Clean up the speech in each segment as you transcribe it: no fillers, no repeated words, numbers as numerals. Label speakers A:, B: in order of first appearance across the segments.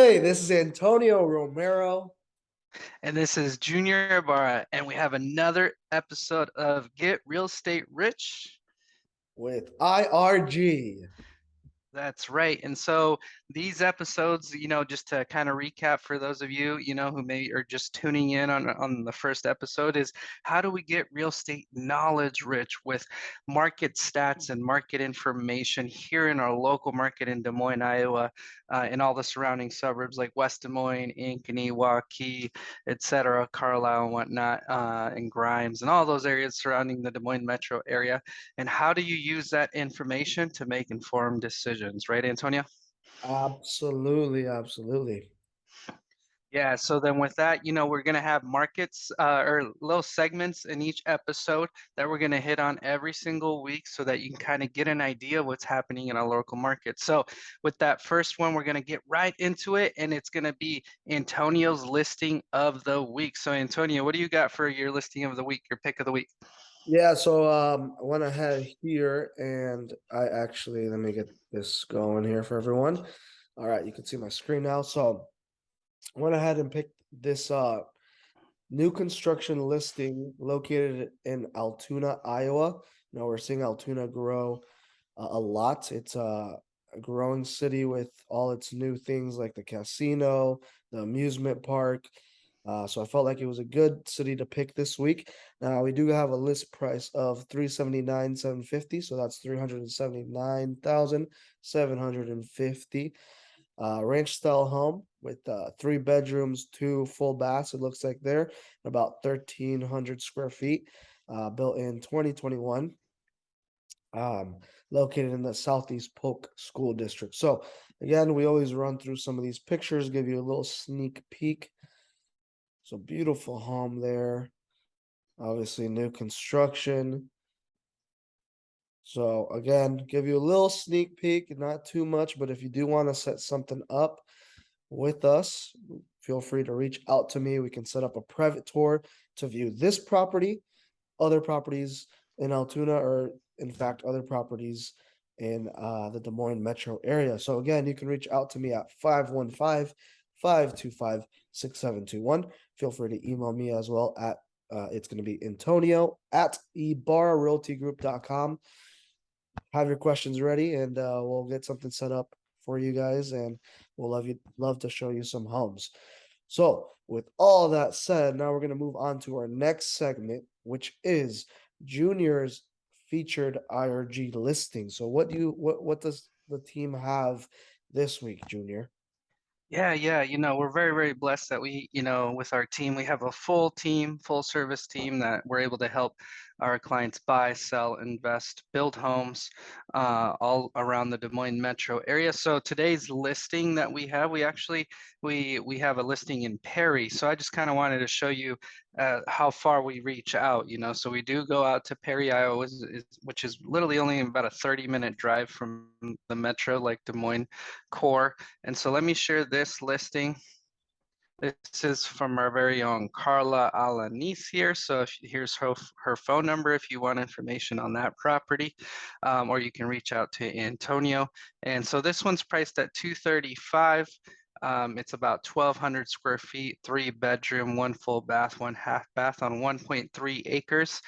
A: Hey, this is Antonio Romero
B: And this is Junior Ibarra, and we have another episode of Get Real Estate Rich.
A: with IRG.
B: That's right. And so these episodes, just to kind of recap for those of you, who may are just tuning in on the first episode is how do we get real estate knowledge rich with market stats and market information here in our local market in Des Moines, Iowa, and all the surrounding suburbs like West Des Moines, Ankeny, Waukee, et cetera, Carlisle and whatnot, and Grimes and all those areas surrounding the Des Moines metro area. And how do you use that information to make informed decisions, right, Antonio?
A: Absolutely, absolutely.
B: Yeah, so then with that, we're going to have markets or little segments in each episode that we're going to hit on every single week so that you can kind of get an idea of what's happening in our local market. So with that first one, we're going to get right into it, and it's going to be Antonio's listing of the week. So Antonio, what do you got for your listing of the week, your pick of the week?
A: Yeah, so I went ahead here and I actually let me get this going here for everyone. All right, you can see my screen now. So I went ahead and picked this new construction listing located in Altoona, Iowa. We're seeing Altoona grow a lot. It's a growing city with all its new things like the casino, the amusement park. So I felt like it was a good city to pick this week. Now we do have a list price of 379,750, so that's 379,750. Ranch style home with 3 bedrooms, 2 full baths. It looks like there, about 1,300 square feet, built in 2021, um, located in the Southeast Polk School District. So again, we always run through some of these pictures, give you a little sneak peek. So beautiful home there. Obviously, new construction. So again, give you a little sneak peek, not too much, but if you do want to set something up with us, feel free to reach out to me. We can set up a private tour to view this property, other properties in Altoona, or in fact, other properties in the Des Moines metro area. So again, you can reach out to me at 515-525-6721. Feel free to email me as well at it's going to be Antonio at ibarrarealtygroup.com. Have your questions ready and we'll get something set up for you guys, and we'll love to show you some homes. So with all that said, now we're going to move on to our next segment, which is Junior's featured IRG listing. So what does the team have this week, Junior?
B: Yeah. We're very, very blessed that with our team, we have a full team, full service team that we're able to help our clients buy, sell, invest, build homes all around the Des Moines metro area. So today's listing that we actually we have a listing in Perry. So I just kind of wanted to show you how far we reach out, So we do go out to Perry, Iowa, which is literally only about a 30-minute drive from the metro, like Des Moines core. And so let me share this listing. This is from our very own Carla Alanis here. So here's her phone number if you want information on that property, or you can reach out to Antonio. And so this one's priced at 235. It's about 1,200 square feet, 3 bedroom, 1 full bath, 1 half bath on 1.3 acres.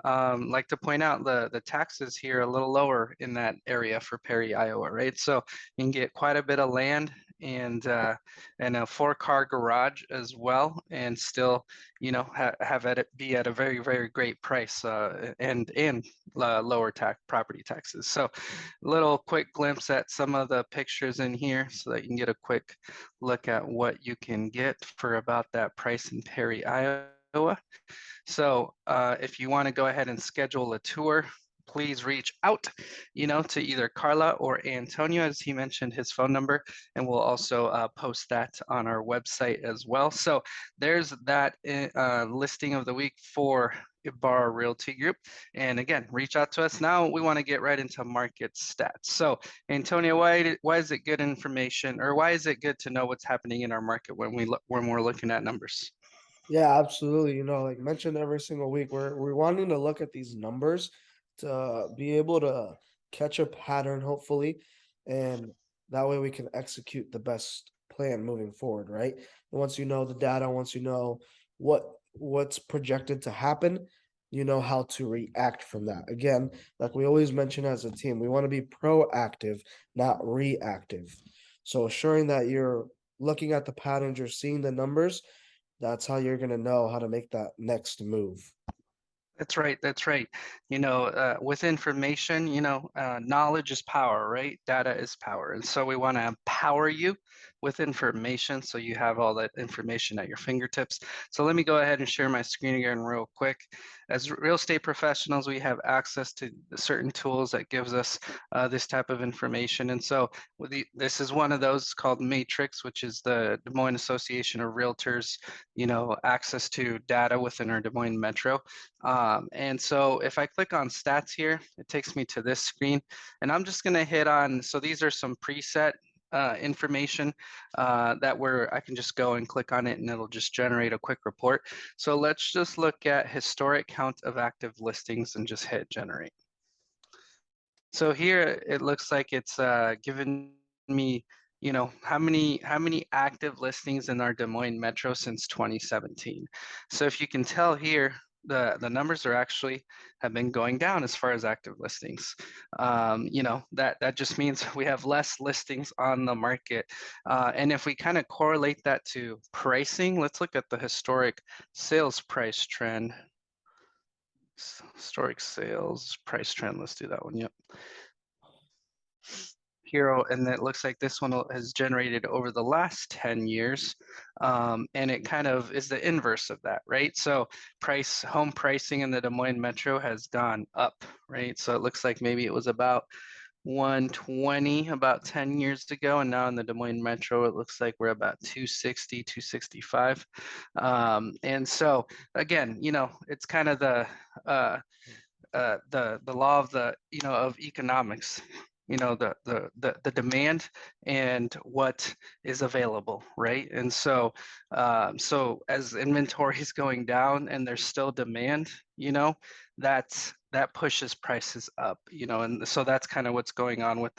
B: Like to point out the taxes here are a little lower in that area for Perry, Iowa, right? So you can get quite a bit of land and a 4-car garage as well, and still, have it be at a very, very great price and lower tax property taxes. So, little quick glimpse at some of the pictures in here, so that you can get a quick look at what you can get for about that price in Perry, Iowa. So if you want to go ahead and schedule a tour, please reach out, to either Carla or Antonio, as he mentioned his phone number, and we'll also post that on our website as well. So there's that listing of the week for Ibarra Realty Group. And again, reach out to us. Now we want to get right into market stats. So Antonio, why is it good information, or why is it good to know what's happening in our market when we're looking at numbers?
A: Yeah, absolutely. Like mentioned every single week, we're wanting to look at these numbers to be able to catch a pattern, hopefully, and that way we can execute the best plan moving forward, right? Once you know the data, once you know what's projected to happen, you know how to react from that. Again, like we always mention as a team, we want to be proactive, not reactive. So assuring that you're looking at the patterns, you're seeing the numbers, that's how you're going to know how to make that next move.
B: That's right. That's right. With information, knowledge is power, right? Data is power. And so we want to empower you with information so you have all that information at your fingertips. So let me go ahead and share my screen again real quick. As real estate professionals, we have access to certain tools that gives us this type of information. And so this is one of those called Matrix, which is the Des Moines Association of Realtors, access to data within our Des Moines Metro. And so if I click on stats here, it takes me to this screen, and I'm just going to hit on, so these are some preset information I can just go and click on it and it'll just generate a quick report. So let's just look at historic count of active listings and just hit generate. So here it looks like it's given me, how many active listings in our Des Moines Metro since 2017. So if you can tell here, the numbers are actually have been going down as far as active listings. That just means we have less listings on the market. And if we kind of correlate that to pricing, let's look at the historic sales price trend. Historic sales price trend. Let's do that one. Yep. Hero, and it looks like this one has generated over the last 10 years. And it kind of is the inverse of that, right? So home pricing in the Des Moines Metro has gone up, right? So it looks like maybe it was about 120 about 10 years ago, and now in the Des Moines Metro it looks like we're about 260, 265. And so again, it's kind of the law of of economics, the demand and what is available, right? And so as inventory is going down and there's still demand, that pushes prices up, and so that's kind of what's going on with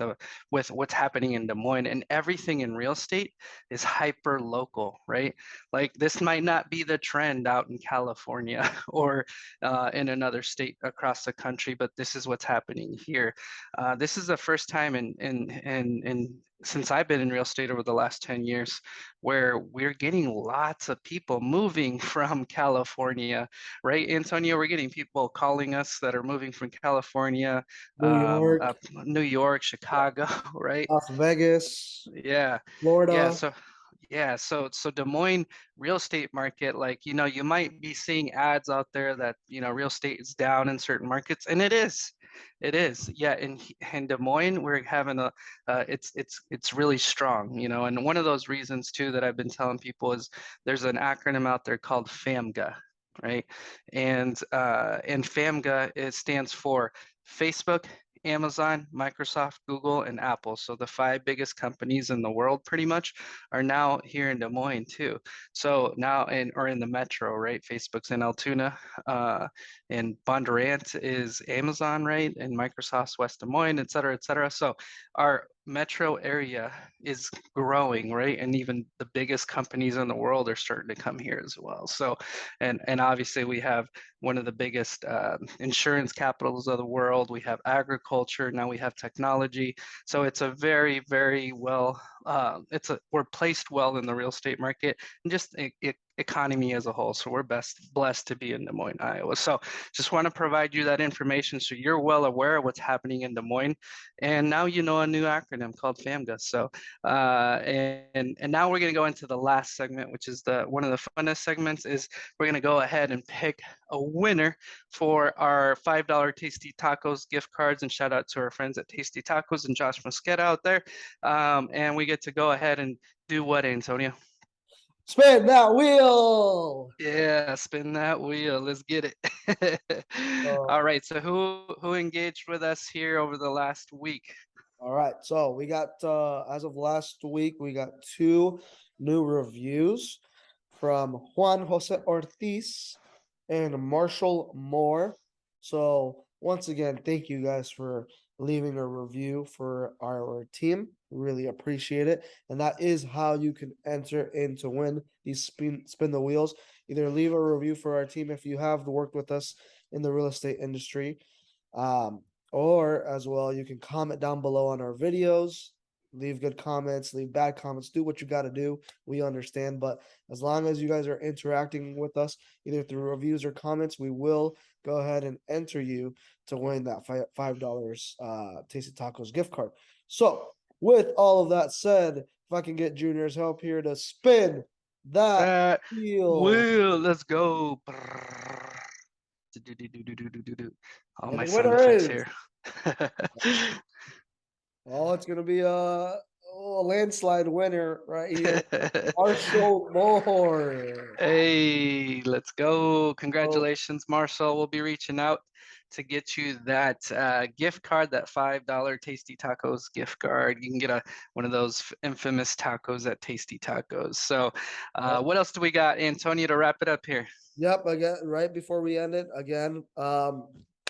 B: what's happening in Des Moines. And everything in real estate is hyper local, right? Like this might not be the trend out in California or in another state across the country, but this is what's happening here. This is the first time in since I've been in real estate over the last 10 years where we're getting lots of people moving from California, right, Antonio? We're getting people calling us that are moving from California,
A: New York,
B: New York,
A: yeah,
B: Chicago, right?
A: Las Vegas,
B: Yeah, yeah.
A: Florida.
B: So Des Moines real estate market, like, you might be seeing ads out there that, real estate is down in certain markets, and it is. It is. Yeah, in Des Moines, we're having it's really strong, and one of those reasons too that I've been telling people is there's an acronym out there called FAMGA, right? And FAMGA, it stands for Facebook, Amazon, Microsoft, Google, and Apple. So the five biggest companies in the world pretty much are now here in Des Moines too. So now in the metro, right? Facebook's in Altoona, and Bondurant is Amazon, right? And Microsoft's West Des Moines, et cetera, et cetera. So our metro area is growing, right? And even the biggest companies in the world are starting to come here as well. So, and obviously we have one of the biggest insurance capitals of the world. We have agriculture. Now we have technology. So it's a very, very well. We're placed well in the real estate market and just economy as a whole. So we're blessed to be in Des Moines, Iowa. So just want to provide you that information so you're well aware of what's happening in Des Moines. And now you know a new acronym called FAMGA. So and now we're going to go into the last segment, which is one of the funnest segments. Is we're going to go ahead and pick a winner for our $5 Tasty Tacos gift cards, and shout out to our friends at Tasty Tacos and Josh Mosqueda out there. And we get to go ahead and do what, Antonio?
A: Spin that wheel.
B: Yeah, spin that wheel. Let's get it.
A: Uh,
B: All right. So who engaged with us here over the last week?
A: all right. So we got as of last week, we got two new reviews from Juan Jose Ortiz and Marshall Moore. So once again, thank you guys for leaving a review for our team. Really appreciate it. And that is how you can enter in to win these spin the wheels. Either leave a review for our team if you have worked with us in the real estate industry. Um, or as well, you can comment down below on our videos, leave good comments, leave bad comments, do what you got to do. We understand, but as long as you guys are interacting with us, either through reviews or comments, we will go ahead and enter you to win that $5 Tasty Tacos gift card. So, with all of that said, if I can get Junior's help here to spin that
B: That
A: wheel,
B: will, let's go. Brrrr. Do-do-do-do-do-do-do-do. All
A: and
B: my
A: the
B: sound
A: winner
B: effects
A: is
B: here.
A: it's gonna be a landslide winner right here, Marshall Moore.
B: Hey, let's go.
A: So,
B: Congratulations, Marcel. We'll be reaching out to get you that gift card, that $5 Tasty Tacos gift card. You can get one of those infamous tacos at Tasty Tacos. So, what else do we got, Antonio, to wrap it up here?
A: yep, again, right before we end it, again,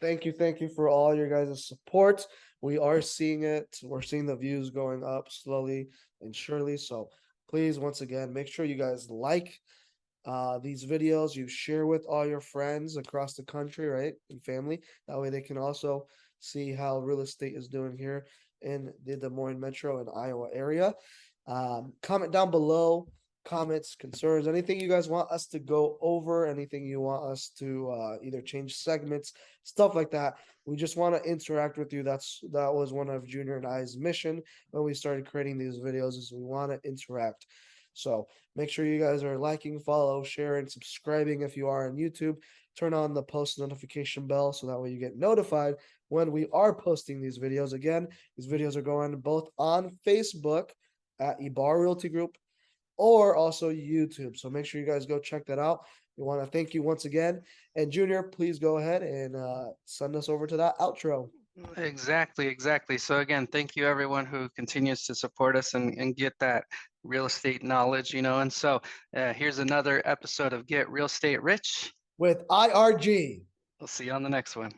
A: thank you for all your guys' support. We are seeing it. We're seeing the views going up slowly and surely. So please, once again, make sure you guys like these videos, you share with all your friends across the country, right? And family. That way they can also see how real estate is doing here in the Des Moines metro and Iowa area. Comment down below, comments, concerns, anything you guys want us to go over, anything you want us to either change segments, stuff like that. We just want to interact with you. That was one of Junior and I's mission when we started creating these videos, is we want to interact. So make sure you guys are liking, follow, sharing, subscribing if you are on YouTube. Turn on the post notification bell so that way you get notified when we are posting these videos. Again, these videos are going both on Facebook at Ibar Realty Group or also YouTube. So make sure you guys go check that out. We want to thank you once again. And Junior, please go ahead and send us over to that outro.
B: Exactly, exactly. So again, thank you everyone who continues to support us and get that real estate knowledge, And so here's another episode of Get Real Estate Rich.
A: With IRG.
B: We'll see you on the next one.